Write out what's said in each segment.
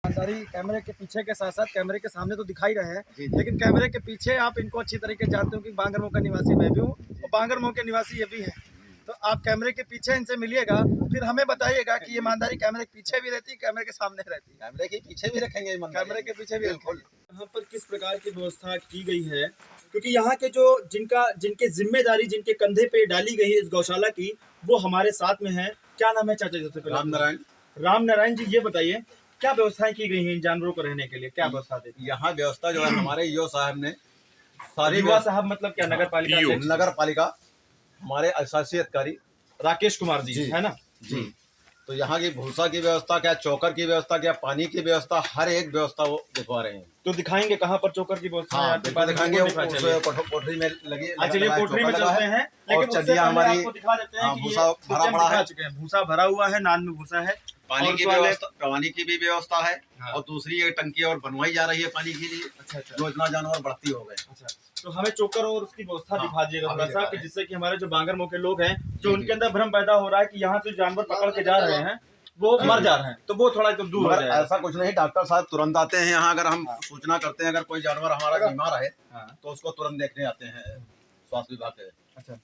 ईमानदारी कैमरे के पीछे के साथ साथ कैमरे के सामने तो दिखाई रहे हैं, जी। लेकिन कैमरे के पीछे आप इनको अच्छी तरीके जानते हो कि बांगरमऊ का निवासी मैं भी हूँ और बांगरमऊ के निवासी ये भी है। तो आप कैमरे के पीछे इनसे मिलिएगा, फिर हमें बताइएगा कि ईमानदारी कैमरे के पीछे भी रहती है, कैमरे के सामने रहती है। कैमरे के पीछे भी रखेंगे ईमानदारी। कैमरे के पीछे भी बिल्कुल। यहाँ पर किस प्रकार की व्यवस्था की गई है, क्योंकि यहाँ के जो जिनके जिम्मेदारी जिनके कंधे पे डाली गई है इस गौशाला की, वो हमारे साथ में है। क्या नाम है चाचा जी? सबसे पहले राम नारायण जी, ये बताइए क्या व्यवस्थाएं की गई हैं इन जानवरों को रहने के लिए, क्या व्यवस्था देती है? यहाँ व्यवस्था जो है हमारे ईओ साहब ने सारी युवा साहब मतलब क्या, नगर पालिका अध्यक्ष? नगर पालिका हमारे शासी अधिकारी राकेश कुमार जी है ना जी। तो यहाँ की भूसा की व्यवस्था क्या, चोकर की व्यवस्था क्या, पानी की व्यवस्था, हर एक व्यवस्था वो दिखवा रहे हैं। तो दिखाएंगे कहाँ पर चोकर की व्यवस्था है? आपके पास दिखाएंगे, कोठरी में लगी। चलिए कोठरी में चलते हैं, लेकिन उससे पहले हमारी आपको दिखा देते हैं कि भूसा भरा पड़ा है, भूसा भरा हुआ है, नान में भूसा है, पानी की भी व्यवस्था है। और दूसरी एक टंकी और बनवाई जा रही है पानी के लिए। अच्छा। जो इतना जानवर बढ़ती हो गए। अच्छा, तो हमें चोकर और उसकी व्यवस्था दिखा दीजिएगा थोड़ा सा, कि जिससे कि हमारे जो बांगरमऊ के लोग हैं, जो उनके अंदर भ्रम पैदा हो रहा है कि यहाँ से जानवर पकड़ के जा रहे हैं वो मर जा रहे हैं, तो वो थोड़ा एकदम दूर हो जाए। ऐसा कुछ नहीं, डॉक्टर साहब तुरंत आते हैं यहाँ। अगर हम सूचना करते हैं अगर कोई जानवर हमारा बीमार है तो उसको तुरंत देखने आते हैं स्वास्थ्य विभाग के। अच्छा,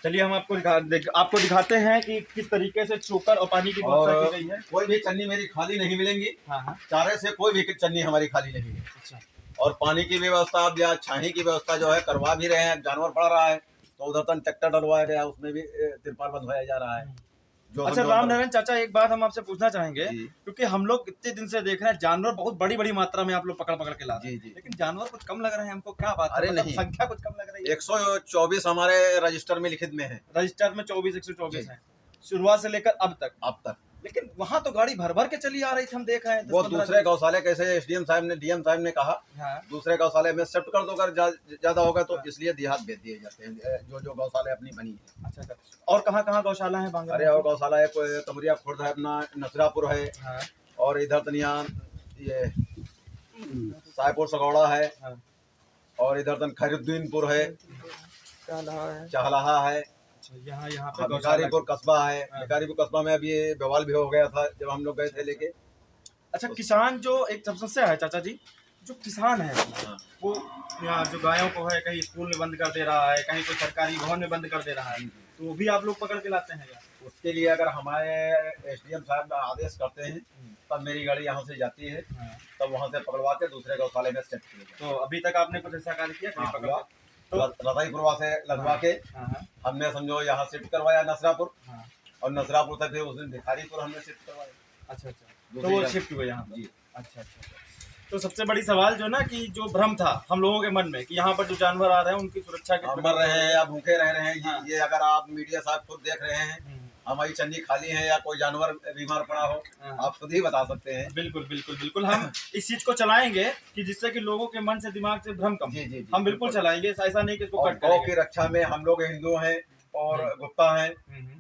चलिए हम आपको दिखाते हैं कि किस तरीके से चोकर और पानी की व्यवस्था की गई है। कोई भी चन्नी मेरी खाली नहीं मिलेंगी। हाँ। चारे से कोई भी चन्नी हमारी खाली नहीं है। अच्छा। और पानी की व्यवस्था अब या छाही की व्यवस्था जो है करवा भी रहे हैं। जानवर बढ़ रहा है तो उधर तक ट्रैक्टर डलवाया गया, उसमें भी तिरपाल बंधवाया जा रहा है। अच्छा राम नारायण चाचा, एक बात हम आपसे पूछना चाहेंगे, क्योंकि हम लोग इतने दिन से देख रहे हैं जानवर बहुत बड़ी मात्रा में आप लोग पकड़ के ला रहे हैं, लेकिन जानवर कुछ कम लग रहे हैं हमको, क्या बात है? मतलब संख्या कुछ कम लग रही है। 124 हमारे रजिस्टर में लिखित में है। रजिस्टर में 124 है शुरुआत से लेकर अब तक। लेकिन वहाँ तो गाड़ी भर के चली आ रही थी, हम देख रहे हैं। वो दूसरे गौशाले कैसे डीएम साहब ने कहा दूसरे गौशाले में शिफ्ट कर दो, अगर ज्यादा होगा तो इसलिए देहात भेज दिए जाते हैं जो गौशाले अपनी बनी है। अच्छा। और कहाँ गौशाला है बांग्ला? अरे और गौशाला है, कोई तमरिया खुर्द है, अपना नसरापुर है। और इधर तनिया ये सायपुर सगौड़ा है। और इधर तन खैरुद्दीनपुर है, चाहलाहा है। यहाँ पे भिखारीपुर कस्बा है। भिखारीपुर कस्बा में अभी बवाल भी हो गया था जब हम लोग गए थे लेके। अच्छा, किसान जो एक समस्या है चाचा जी, जो किसान है वो यहाँ जो गायों को है कहीं स्कूल में बंद कर दे रहा है, कहीं कोई सरकारी भवन में बंद कर दे रहा है, तो वो भी आप लोग पकड़ के लाते हैं? उसके लिए अगर हमारे एसडीएम साहब आदेश करते हैं तब मेरी गाड़ी यहाँ से जाती है, तब वहाँ से पकड़वा के दूसरे गौशाले में शिफ्ट किया। तो अभी तक आपने कुछ ऐसा कार्य किया? तो रताईपुरवा से लगवा के हमने समझो यहाँ शिफ्ट करवाया नसरापुर। और नसरापुर से फिर उस दिन भिखारीपुर हमने शिफ्ट करवाया। अच्छा, तो वो शिफ्ट हुए यहाँ जी। अच्छा। तो सबसे बड़ी सवाल जो ना कि जो भ्रम था हम लोगों के मन में कि यहाँ पर जो जानवर आ रहे हैं उनकी सुरक्षा के मर रहे हैं या भूखे रह रहे हैं, ये अगर आप मीडिया साहब खुद देख रहे हैं हमारी चन्नी खाली है या कोई जानवर बीमार पड़ा हो, आप खुद ही बता सकते हैं। बिल्कुल हम इस चीज को चलाएंगे कि जिससे कि लोगों के मन से दिमाग से भ्रम कम। जी। हम बिल्कुल चलाएंगे, ऐसा नहीं कि इसको कट करेंगे। गौ की रक्षा में हम लोग हिंदू हैं और गुप्ता हैं,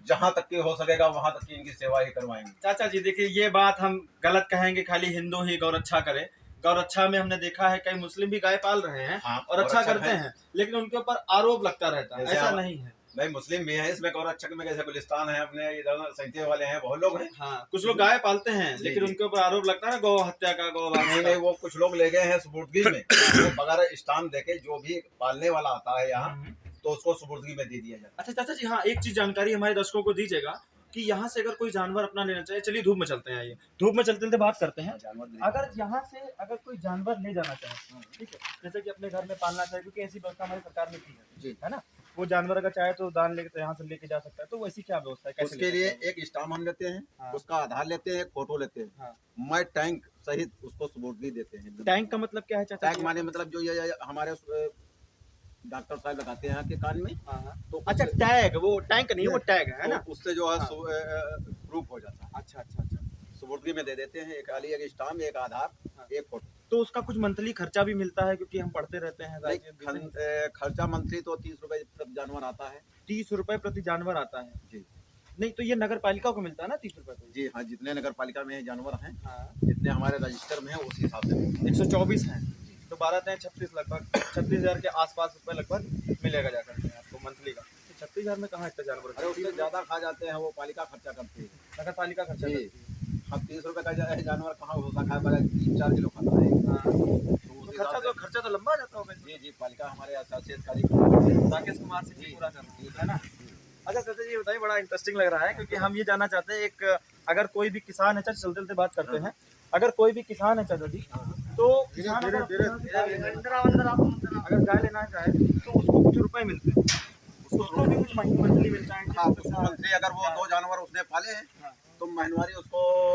जहाँ तक की हो सकेगा वहाँ तक की इनकी सेवा ही करवाएंगे। चाचा जी देखिए, ये बात हम गलत कहेंगे खाली हिंदू ही गौ रक्षा करे। गौ रक्षा में हमने देखा है कई मुस्लिम भी गाय पाल रहे हैं और अच्छा करते हैं, लेकिन उनके ऊपर आरोप लगता रहता है, ऐसा नहीं है। नहीं, मुस्लिम भी हैं इसमें गौ रक्षक में, जैसे गुलिस्तान है अपने इधर सैंतीस वाले हैं, बहुत लोग हैं। कुछ लोग गाय पालते हैं लेकिन उनके ऊपर आरोप लगता है ना गौ हत्या का, गौ नहीं, वो कुछ लोग ले गए हैं सुपुर्दगी में। वो बगैर स्टाम्प देके जो भी पालने वाला आता है यहाँ तो उसको सुपुर्दगी में दे दिया जाता है। अच्छा चाचा जी, हाँ एक चीज जानकारी हमारे दर्शकों को दीजिएगा कि यहाँ से अगर कोई जानवर अपना लेना चाहे, चलिए धूप में चलते हैं, आइए धूप में चलते बात करते हैं। अगर यहाँ से अगर कोई जानवर ले जाना चाहे, ठीक है, जैसे कि अपने घर में पालना चाहे, क्योंकि ऐसी व्यवस्था हमारी सरकार ने की है ना, वो जानवर अगर चाहे तो दान लेके यहाँ से लेके जा सकता है, तो वैसी क्या व्यवस्था है? उसके लिए एक स्टाम्प हम लेते हैं, उसका आधार लेते हैं, फोटो लेते हैं, मैं टैंक सहित उसको सुपुर्दगी देते हैं। टैंक का मतलब क्या है चाचा? टैंक माने मतलब जो ये हमारे डॉक्टर साहब लगाते हैं के कान में। तो अच्छा, टैग, वो टैंक नहीं, वो टैग है ना, उससे जो है प्रूफ हो जाता है। अच्छा। सुपुर्दगी में दे देते हैं, एक स्टाम्प, एक आधार, एक फोटो। तो उसका कुछ मंथली खर्चा भी मिलता है? क्योंकि हम पढ़ते रहते हैं। खर्चा मंथली तो 30 रुपए प्रति जानवर आता है। 30 रुपए प्रति जानवर आता है जी। नहीं तो ये नगर पालिका को मिलता है ना 30 रुपए? जी हाँ, जितने नगर पालिका में जानवर हैं, जितने हमारे रजिस्टर में है उस हिसाब से 124 हैं, तो 12×36 लगभग 36,000 के आसपास रुपए लगभग मिलेगा जाकर के आपको मंथली का। 36,000 में कहाँ इतना जानवर? अरे उससे ज्यादा खा जाते हैं, वो पालिका खर्चा करती है, नगर पालिका खर्चा करती है। अब 30 रुपए का जानवर कहाँ भूसा खा पाएगा, 3-4 किलो खाता है। तो उस हिसाब से खर्चा तो लंबा जाता होगा इसमें। जी जी, पालिका हमारे एसोसिएट कार्य राकेश कुमार से पूरा करना है ना। अच्छा चाचा जी, ये बताइए, बड़ा इंटरेस्टिंग लग रहा है क्योंकि हम ये जानना चाहते हैं, एक अगर कोई भी किसान है, चाचा चलते चलते बात करते हैं, अगर कोई भी किसान है चाचा जी, तो किसान अगर गाय लेना चाहे तो उसको कुछ रुपए मिलते हैं, उसको भी कुछ मंथली मिलता है। हाँ, उसको मंथली अगर वो 2 जानवर उसने पाले हैं हाँ, तो महीनवारी उसको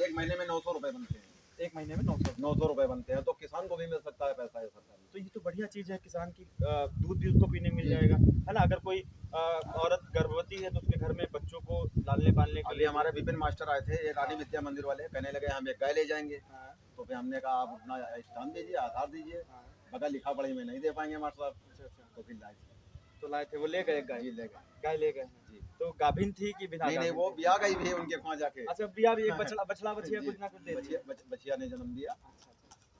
1 महीने में 900 रुपए बनते हैं। 1 महीने में 900। 900 रुपए बनते हैं, तो किसान को भी मिल सकता है पैसा, ये सरकार तो ये तो बढ़िया चीज़ है, किसान की दूध भी उसको पीने मिल जाएगा, है ना। अगर कोई औरत गर्भवती है तो उसके घर में बच्चों को लालने पालने के अभी लिए हमारे विपिन मास्टर आए थे, एक आदि विद्या मंदिर वाले, कहने लगे हम एक गाय ले जाएंगे। हाँ, तो फिर हमने कहा आप अपना स्टाम्प दीजिए, आधार दीजिए। हाँ, बगैर लिखा पढ़ी में नहीं दे पाएंगे मास्टर साहब। अच्छा अच्छा। तो फिर लाए थे तो लाए थे, वो ले गए गाय, जी, ले गए गाय ले गए हैं। जी। तो गाभिन थी कि बिना नहीं नहीं, गाभिन वो थी? ब्याह गई भी है उनके वहाँ जाके। अच्छा, बिया भी एक बछड़ा बछिया जी, कुछ ना कुछ दे दिया। बछिया ने जन्म दिया। अच्छा, अच्छा।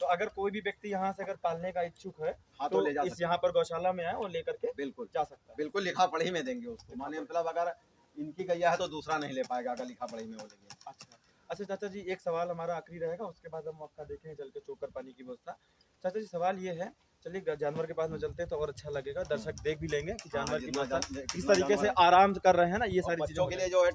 तो अगर कोई भी व्यक्ति यहाँ से अगर पालने का इच्छुक है हाँ, तो ले जा इस सकते यहाँ पर गौशाला में आए और लेकर के बिल्कुल जा सकता है। बिल्कुल, लिखा पढ़ी में देंगे उसको, माने मतलब अगर इनकी गैया है तो दूसरा नहीं ले पाएगा, अगर लिखा पढ़ी में वो लेंगे। अच्छा अच्छा चाचा जी, एक सवाल हमारा आखिरी रहेगा, उसके बाद हम आपका देखेंगे चल के चोकर पानी की व्यवस्था। चाचा जी, सवाल ये है, चलिए जानवर के पास में चलते हैं तो और अच्छा लगेगा, दर्शक देख भी लेंगे कि जानवर की जितना व्यवस्था किस जितना तरीके से जानवर आराम कर रहे हैं ना, ये और सारी बच्चों के लिए जो है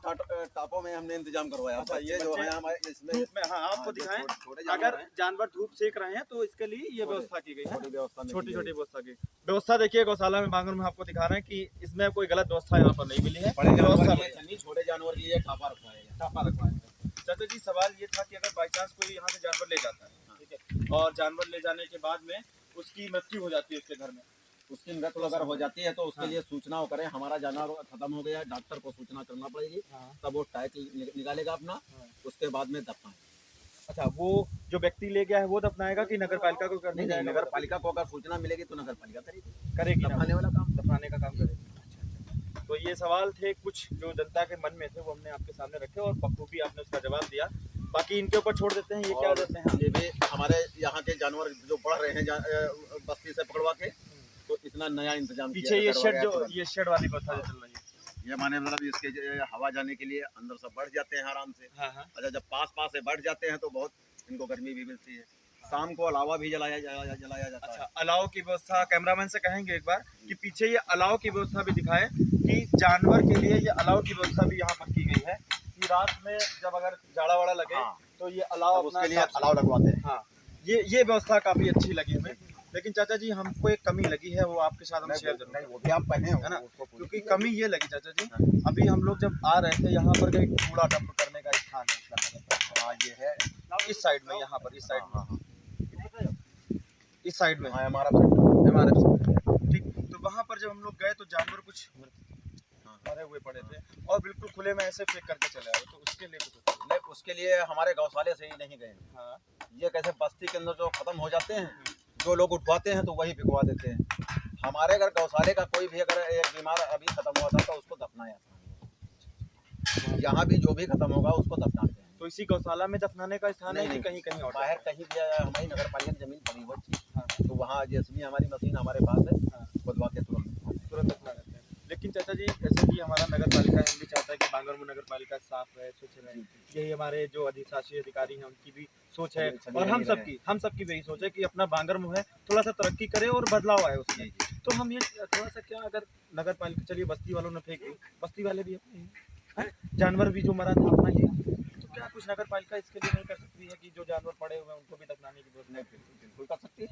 टापों में हमने इंतजाम करवाया। अच्छा, ये जो बच्चे है हमारे इसमें धूप में, हाँ आपको हाँ, जो दिखाएं, छोटे जानवर अगर हैं, जानवर धूप सेक रहे हैं तो इसके लिए ये व्यवस्था की गई है, छोटी व्यवस्था में छोटी की छोटी गई। व्यवस्था की व्यवस्था। देखिए गौशाला में बांगर में आपको दिखा रहे हैं कि इसमें कोई गलत व्यवस्था यहाँ पर नहीं मिली है, बड़े जानवर व्यवस्था के लिए नहीं, छोटे जानवर के लिए टापा रखा है। टापा रखवाया है। चाचा जी, सवाल ये था कि अगर बाई चांस कोई यहाँ से जानवर ले जाता है, ठीक है, और जानवर ले जाने के बाद में उसकी मृत्यु हो जाती है उसके घर में, उसकी मृत्यु अगर हो जाती है तो उसके हाँ। लिए सूचना वो करें, हमारा जानवर खत्म हो गया है, डॉक्टर को सूचना करना पड़ेगी, हाँ, तब वो टैग निकालेगा अपना, हाँ। उसके बाद में दफनाएं। अच्छा, वो जो व्यक्ति ले गया है वो दफनाएगा कि नगर पालिका को करने नहीं, जाएगा? नगर पालिका को अगर सूचना मिलेगी तो नगर पालिका करेगी ना, दफनाने वाला काम। दफनाने का काम करेगी। तो ये सवाल थे कुछ जो जनता के मन में थे, वो हमने आपके सामने रखे और बखूबी आपने उसका जवाब दिया। बाकी इनके ऊपर छोड़ देते हैं, ये क्या और देते हैं? ये भी हमारे यहाँ के जानवर जो बढ़ रहे हैं बस्ती से पकड़वा के, तो इतना नया इंतजाम पीछे ये शेड जो ये शेड वाली व्यवस्था जो चल रही है, ये माने मतलब इसके हवा जाने के लिए अंदर से बढ़ जाते हैं आराम से। हाँ हाँ, अच्छा, जब पास से बढ़ जाते हैं तो बहुत इनको गर्मी भी मिलती है। शाम को अलावा भी जलाया जाता अच्छा, है। अलाव की व्यवस्था कैमरामैन से कहेंगे एक बार कि पीछे ये अलाव की व्यवस्था भी दिखाएं कि जानवर के लिए ये अलाव की व्यवस्था भी यहाँ पर की गई है कि रात में जब अगर जाड़ा वाड़ा लगे हाँ, तो ये अलाव तब अपना उसके लिए अलाव लगवाते हैं। हाँ, ये व्यवस्था काफी अच्छी लगी हमें। लेकिन चाचा जी, हमको एक कमी लगी है, वो आपके साथ हम शेयर करूँगा, नहीं, वो भी आप पहने है ना, क्योंकि कमी ये लगी चाचा जी, अभी हम लोग जब आ रहे थे यहाँ पर कहीं कूड़ा डंप करने का स्थान है, हाँ, ये है इस साइड में, यहाँ पर इस साइड में, हाँ, इस साइड में हाँ, हमारा MRF से, ठीक। तो वहाँ पर जब हम लोग गए तो जानवर कुछ मरे हुए पड़े थे और बिल्कुल खुले में ऐसे फेंक करके चले आए, तो उसके लिए कुछ नहीं, उसके लिए हमारे गौशाले से ही नहीं गए। हाँ, ये कैसे बस्ती के अंदर जो खत्म हो जाते हैं, जो लोग उठवाते हैं तो वही भिगवा देते हैं। हमारे अगर गौशाले का कोई भी अगर एक बीमार अभी खत्म हुआ था तो उसको दफनाया, यहाँ भी जो भी खत्म होगा उसको दफनाते हैं। तो इसी गौशाला में दफनाने का स्थान है कि नहीं, कहीं कहीं और? बाहर कहीं भी हमारी नगर पालिका की जमीन पड़ी हुई थी, हाँ, तो वहाँ जेसीबी हमारी मशीन हमारे पास है, हाँ, खुदवा के तुरंत दफना देते हैं। लेकिन चाचा जी, जैसे कि हमारा नगर पालिका हम भी चाहता है कि बांगरमू नगर पालिका साफ रहे, स्वच्छ रहे, यही हमारे जो अधिशासी अधिकारी हैं उनकी भी सोच है और हम सबकी भी यही सोच है कि अपना बांगरमू है थोड़ा सा तरक्की करे और बदलाव आए उसमें। तो हम ये थोड़ा सा क्या, अगर नगर पालिका, चलिए बस्ती वालों ने फेंक दी, बस्ती वाले भी अपने हैं, जानवर भी जो मरा था अपना ही है, तो क्या कुछ नगर पालिका इसके लिए नहीं कर सकती है कि जो जानवर पड़े हुए हैं उनको भी दफनाने की व्यवस्था? बिल्कुल कर सकती है,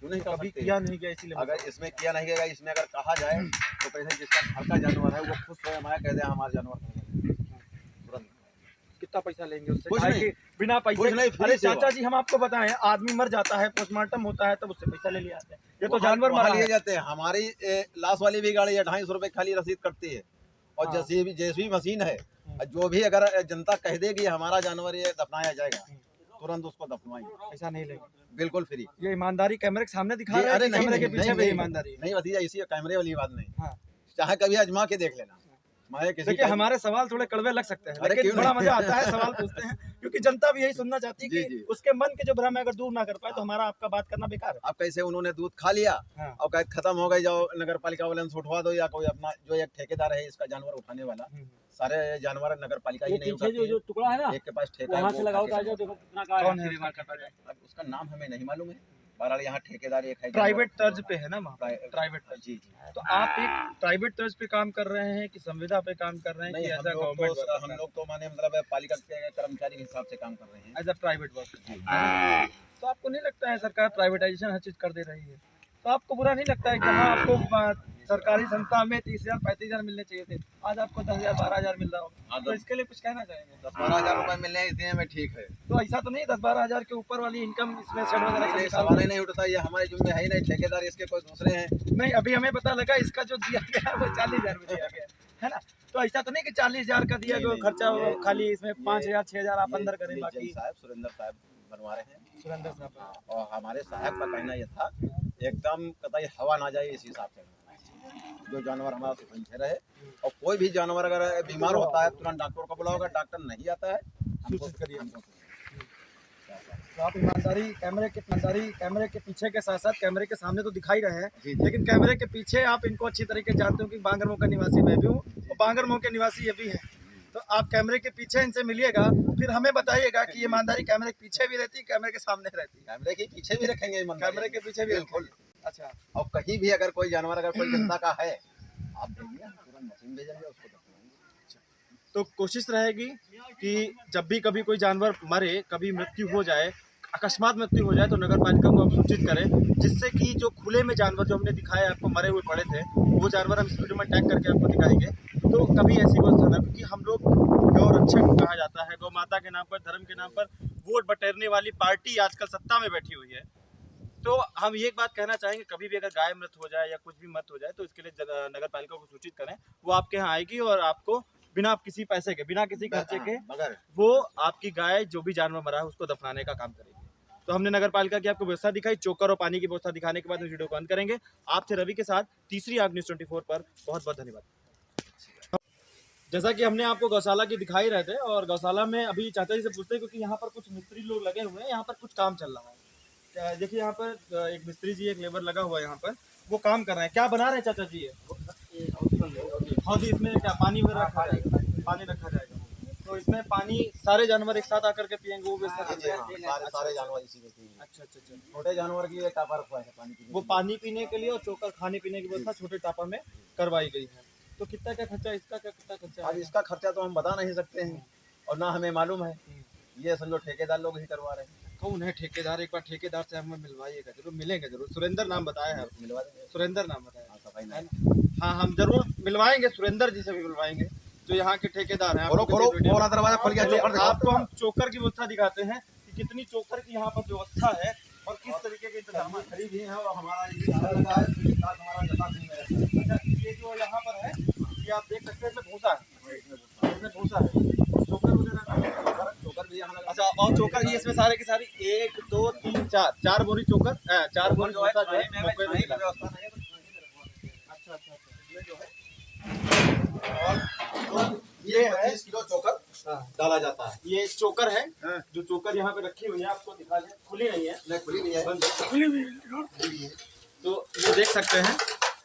क्यों नहीं कर कभी सकती है? किया नहीं गया, इसीलिए अगर इसमें किया नहीं गया, इसमें अगर कहा जाए तो कैसे जिसका घर का जानवर है वो खुश हो, हमारा कह दे हमारा जानवर तुरंत। कितना पैसा लेंगे उससे? कुछ काहे नहीं, कि बिना पैसे कुछ नहीं, फ्री अरे सेवा। चाचा जी, हम आपको बताएं, आदमी मर जाता है, पोस्टमार्टम होता है, तब उससे पैसा ले लिया जाता है। ये तो जानवर वहाँ मरा लिए है। जाते हैं। हमारी लाश वाली भी गाड़ी 250 रुपए खाली रसीद करती है, और हाँ। जैसी मशीन है, जो भी अगर जनता कह देगी हमारा जानवर ये दफनाया जाएगा, तुरंत उसको दफनवाएंगे, पैसा नहीं लेंगे, बिल्कुल फ्री। ये ईमानदारी कैमरे के सामने दिखा रहे हैं अरे कि नहीं, कैमरे के नहीं, पीछे भी नहीं, ईमानदारी है? नहीं भतीजा, इसी कैमरे वाली बात नहीं, हाँ, चाहे कभी आजमा के देख लेना, मैं किसी देखिए का हमारे सवाल थोड़े कड़वे लग सकते हैं, अरे लेकिन क्यों बड़ा नहीं? मजा आता है सवाल पूछते हैं, क्योंकि जनता भी यही सुनना चाहती है जी, कि जी। उसके मन के जो भ्रम है अगर दूर ना कर पाए तो हमारा आपका बात करना बेकार है। अब कैसे उन्होंने दूध खा लिया हाँ। और कहे खत्म हो गई, जाओ नगर पालिका वाले से उठवा दो, या कोई अपना जो एक ठेकेदार है इसका जानवर उठाने वाला, सारे जानवर नगर पालिका ही नहीं पीछे उठाती जो है। टुकड़ा है ना, एक के पास ठेका है, वहाँ वो से लगाओ उठा के ताजा, ले देखो कितना का कौन है। है उसका? अब उसका नाम हमें नहीं मालूम है। बहरहाल यहाँ ठेकेदार एक है, प्राइवेट तर्ज पे है ना वहाँ पे? प्राइ- प्राइवेट तर्ज। जी जी। तो आप एक प्राइवेट तर्ज पे काम कर रहे हैं कि संविदा पे काम कर रहे हैं नहीं, कि हम ऐसा लोग गवर्नमेंट तो हम लोग तो माने मतलब पालिका के कर्मचारी के हिसाब से काम कर रहे हैं। As a private work? तो आपको नहीं लगता है सरकार प्राइवेटाइजेशन हर चीज कर दे रही है, तो आपको बुरा नहीं लगता है जहाँ आपको सरकारी संस्था में 30,000 35,000 मिलने चाहिए थे, आज आपको 10,000 12,000 मिल रहा हाँ, हो, तो इसके लिए कुछ कहना चाहेंगे? 10-12 हजार रुपए मिलने हैं, इतने में ठीक है। तो ऐसा तो नहीं 10-12,000 के ऊपर वाली इनकम इसमें सेट वगैरह से नहीं, निकाल सवाल ही नहीं उठता, ये हमारे जुम्मे है ही नहीं, ठेकेदार इसके कोई दूसरे हैं। नहीं, अभी हमें पता लगा इसका जो दिया गया है वो 40,000 में दिया गया है ना, तो ऐसा तो नहीं कि 40,000 का दिया नहीं, गया नहीं, खर्चा ये- खाली इसमें 5,000 6,000 आप ये- अंदर करें ये बाकी। जज साहब सुरेंद्र साहब बनवा रहे हैं, सुरेंद्र साहब और हमारे साहब का कहना ये था एकदम कतई हवा ना जाए इस हिसाब से जो जानवर हमारा सुरक्षित रहे, और कोई भी जानवर अगर बीमार होता है तुरंत डॉक्टर को बुलाओ, अगर डॉक्टर नहीं आता है सूचित करिए। हमको तो आप ईमानदारी कैमरे के पीछे के साथ साथ कैमरे के सामने तो दिखाई रहे हैं, जी, जी। लेकिन कैमरे के पीछे आप इनको अच्छी तरीके से जानते हो कि बांगरमो का निवासी मैं भी हूँ और बांगरमो के निवासी ये भी हैं, तो आप कैमरे के पीछे इनसे मिलिएगा, फिर हमें बताइएगा कि ईमानदारी कैमरे के पीछे भी रहती है, कैमरे के सामने रहती है। कैमरे के पीछे भी रखेंगे ईमानदारी। कैमरे के पीछे भी बिल्कुल। अच्छा, और कहीं भी अगर कोई जानवर अगर कोई जनता का है, आप भेजिए, तुरंत मशीन भेजेंगे, उसको दफनाएंगे। तो कोशिश रहेगी कि जब भी कभी कोई जानवर मरे, कभी मृत्यु हो जाए, अकस्मात मृत्यु हो जाए, तो नगर पालिका को आप सूचित करें, जिससे कि जो खुले में जानवर जो हमने दिखाए आपको मरे हुए पड़े थे, वो जानवर हम इस वीडियो में टैग करके आपको दिखाएंगे। तो कभी ऐसी व्यवस्था ना, क्योंकि हम लोग गौ रक्षक कहा जाता है, गौ माता के नाम पर, धर्म के नाम पर वोट बटेरने वाली पार्टी आजकल सत्ता में बैठी हुई है। तो हम ये एक बात कहना चाहेंगे, कभी भी अगर गाय मृत हो जाए या कुछ भी मृत हो जाए तो इसके लिए नगर पालिका को सूचित करें, वो आपके यहाँ आएगी और आपको बिना किसी पैसे के, बिना किसी खर्चे के, मगर वो आपकी गाय जो भी जानवर मरा है उसको दफनाने का काम करेगी। तो हमने नगर पालिका की आपको व्यवस्था दिखाई, चोकर और पानी की व्यवस्था दिखाने के बाद इस वीडियो को अंत करेंगे। आप थे रवि के साथ तीसरी आग न्यूज़ 24 पर, बहुत बहुत धन्यवाद। जैसा कि हमने आपको गौशाला की दिखाई रहे थे, और गौशाला में अभी चाचा जी से पूछते हैं, क्योंकि यहाँ पर कुछ मिस्त्री लोग लगे हुए हैं, यहाँ पर कुछ काम चल रहा है। देखिए यहाँ पर एक मिस्त्री जी, एक लेबर लगा हुआ है यहाँ पर, वो काम कर रहे हैं। क्या बना रहे हैं चाचा जी? ये हौदी, इसमें क्या पानी वगैरह रखा जाएगा? पानी रखा जाएगा, तो इसमें पानी सारे जानवर एक साथ आकर के पियेंगे, वो व्यवस्था हाँ, करते हैं? सारे जानवर इसी में पिएंगे। अच्छा अच्छा अच्छा। छोटे जानवर की एक टापर रखवा है पानी पीने वो पानी पीने के लिए और चोकर खाने पीने की व्यवस्था छोटे टापा में करवाई गई है। तो कितना क्या खर्चा, इसका क्या कितना खर्चा? अब इसका खर्चा तो हम बता नहीं सकते हैं, और ना हमें मालूम है, ये समझो ठेकेदार लोग ही करवा रहे हैं। कौन है ठेकेदार? एक बार ठेकेदार से हमें मिलवाइएगा, जरूर मिलेंगे जरूर। सुरेंद्र नाम बताया है, मिलवा देंगे। सुरेंद्र नाम बताया हाँ, सफाई है नहीं। ना? हाँ, हम जरूर मिलवाएंगे, सुरेंद्र जी से भी मिलवाएंगे जो यहाँ के ठेकेदार हैं। खोलो आपको खोलो, किसी वीडियो पूरा दरवाजा खोल के में- चोकर दिखाओ। आपको हम चोकर की व्यवस्था दिखाते हैं कि कितनी चोकर की यहाँ पर व्यवस्था है और किस तरीके के इंतजाम है। खरीद भी है, और हमारा ये सारा लगा है, साथ हमारा जता नहीं है। अच्छा, ये जो यहाँ पर है, ये आप देख सकते हैं, इसमें भूसा है, इसमें भूसा है, चोकर वगैरह। चोकर भी यहाँ लगा। अच्छा, और चोकर ये इसमें सारे की सारी 1 2 3 4 बोरी चोकर, 4 बोरी जो है भूसा जो है छाई में मौके पे छाई की मिला। व्यवस्था नहीं है, तो छाई में रखवा देंगे। अच्छा अच्छा अच्छा, ये जो है, और ये 25 किलो चोकर हाँ, डाला जाता है। ये चोकर है, हाँ। जो चोकर यहाँ पे रखी हुई है, आपको दिखा दें, खुली नहीं है, नहीं, खुली नहीं है। बंद है। तो ये देख सकते हैं,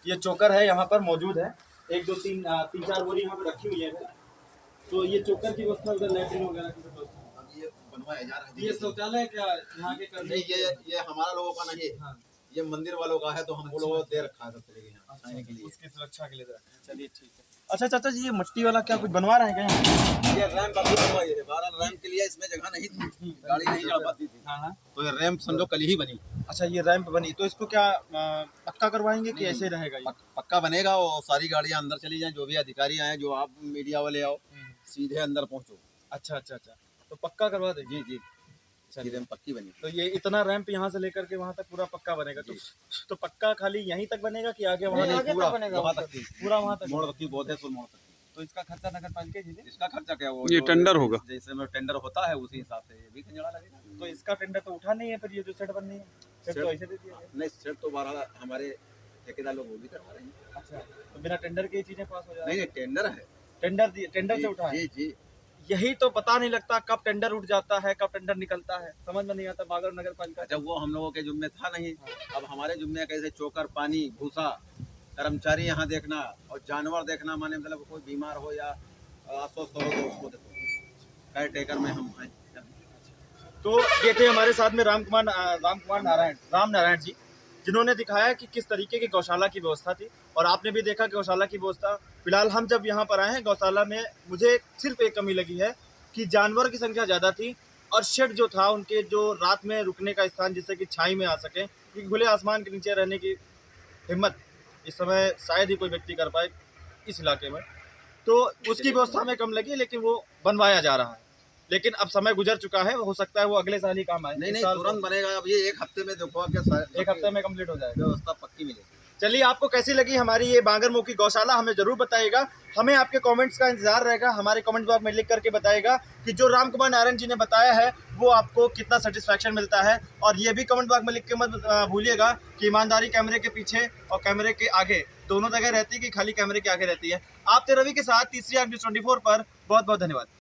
ये चोकर है यहाँ पर मौजूद है, 1 2 3 3 4 बोरी यहाँ पे रखी हुई है। तो ये चोकर की व्यवस्था, उधर लैट्रिन वगैरह की व्यवस्था। अब ये बनवाया जा रहा है। ये शौचालय क्या यहाँ के कर्मी? नहीं, ये हमारा लोगों का नहीं है, हाँ, ये मंदिर वालों का है, तो हम वो लोग दे रखा है सब तरीके यहाँ अच्छा, छाने के लिए। उसकी सुरक्षा के लिए दे रखे हैं। चलिए ठीक है। अच्छा चाचा जी, ये मट्टी वाला क्या कुछ बनवा रहे हैं क्या? ये रैंप अभी बनवाई है, 12 रैंप के लिए इसमें जगह नहीं थी, गाड़ी नहीं जा पाती थी, हाँ हाँ। तो ये रैंप समझो कल ही बनी। अच्छा, ये रैंप बनी, तो इसको क्या पक्का करवाएंगे कि ऐसे ही रहेगा ये? पक्का बनेगा, और सारी गाड़ियाँ अंदर चली जाएं, जो भी अधिकारी आए, जो आप मीडिया वाले आओ, सीधे अंदर पहुँचो। अच्छा अच्छा अच्छा, तो पक्का करवा देंगे। जी जी, सीधे में पक्की बनी। तो ये इतना रैंप यहाँ से लेकर के वहाँ तक पूरा पक्का बनेगा, तो पक्का खाली यहीं तक बनेगा कि आगे वहाँ नहीं, आगे पूरा तक बनेगा? वहाँ तक थी, पूरा वहाँ तक। मोड़ तक थी, बहुत है सो मोड़ तक थी। तो इसका खर्चा नगर पालिका ही देगी? इसका खर्चा क्या, वो ये जो टेंडर होगा। जैसे में टेंडर होता है उसी हिसाब से ये भी खंजड़ा लगेगा। तो इसका टेंडर तो उठा नहीं है, फिर ये जो सेट बननी है, सेट तो ऐसे दे दिया गया। नहीं, सेट तो 12 हमारे ठेकेदार लोग वो भी करवा रहे हैं। अच्छा, तो बिना टेंडर के ये चीजें पास हो नहीं जाएगी? नहीं, टेंडर है, टेंडर से उठा है। जी जी। यही तो पता नहीं लगता कब टेंडर उठ जाता है, कब टेंडर निकलता है, समझ में नहीं आता बागर नगर पालिका। जब वो हम लोगों के जिम्मे था नहीं, अब हमारे जिम्मे कैसे चोकर, पानी, भूसा, कर्मचारी यहाँ देखना और जानवर देखना, माने मतलब कोई बीमार हो या अस्वस्थ हो तो उसको देखो, केयर टेकर में हम हैं। तो ये थे हमारे साथ में राम नारायण जी, जिन्होंने दिखाया कि किस तरीके की गौशाला की व्यवस्था थी। और आपने भी देखा गौशाला की व्यवस्था। फिलहाल हम जब यहाँ पर आए हैं गौशाला में, मुझे सिर्फ एक कमी लगी है कि जानवर की संख्या ज़्यादा थी और शेड जो था उनके, जो रात में रुकने का स्थान जिससे कि छाई में आ सके, क्योंकि खुले आसमान के नीचे रहने की हिम्मत इस समय शायद ही कोई व्यक्ति कर पाए इस इलाके में। तो उसकी व्यवस्था में कम लगी, लेकिन वो बनवाया जा रहा है। लेकिन अब समय गुजर चुका है, हो सकता है वो अगले साल ही काम आए। नहीं इस नहीं, साल तुरंत बनेगा। अब ये एक हफ्ते में देखो कि एक हफ्ते में कंप्लीट हो जाएगा। व्यवस्था पक्की मिलेगी। चलिए, आपको कैसी लगी हमारी ये बांगरमुखी गौशाला हमें जरूर बताइएगा। हमें आपके कमेंट्स का इंतजार रहेगा। हमारे कमेंट बॉक्स में लिख करके बताइएगा कि जो राम कुमार नारायण जी ने बताया है वो आपको कितना सेटिस्फैक्शन मिलता है। और ये भी कमेंट बॉक्स में लिख के मत भूलिएगा कि ईमानदारी कैमरे के पीछे और कैमरे के आगे दोनों जगह रहती है कि खाली कैमरे के आगे रहती है। आप थे रवि के साथ तीसरी आंख न्यूज़ 24 पर। बहुत बहुत धन्यवाद।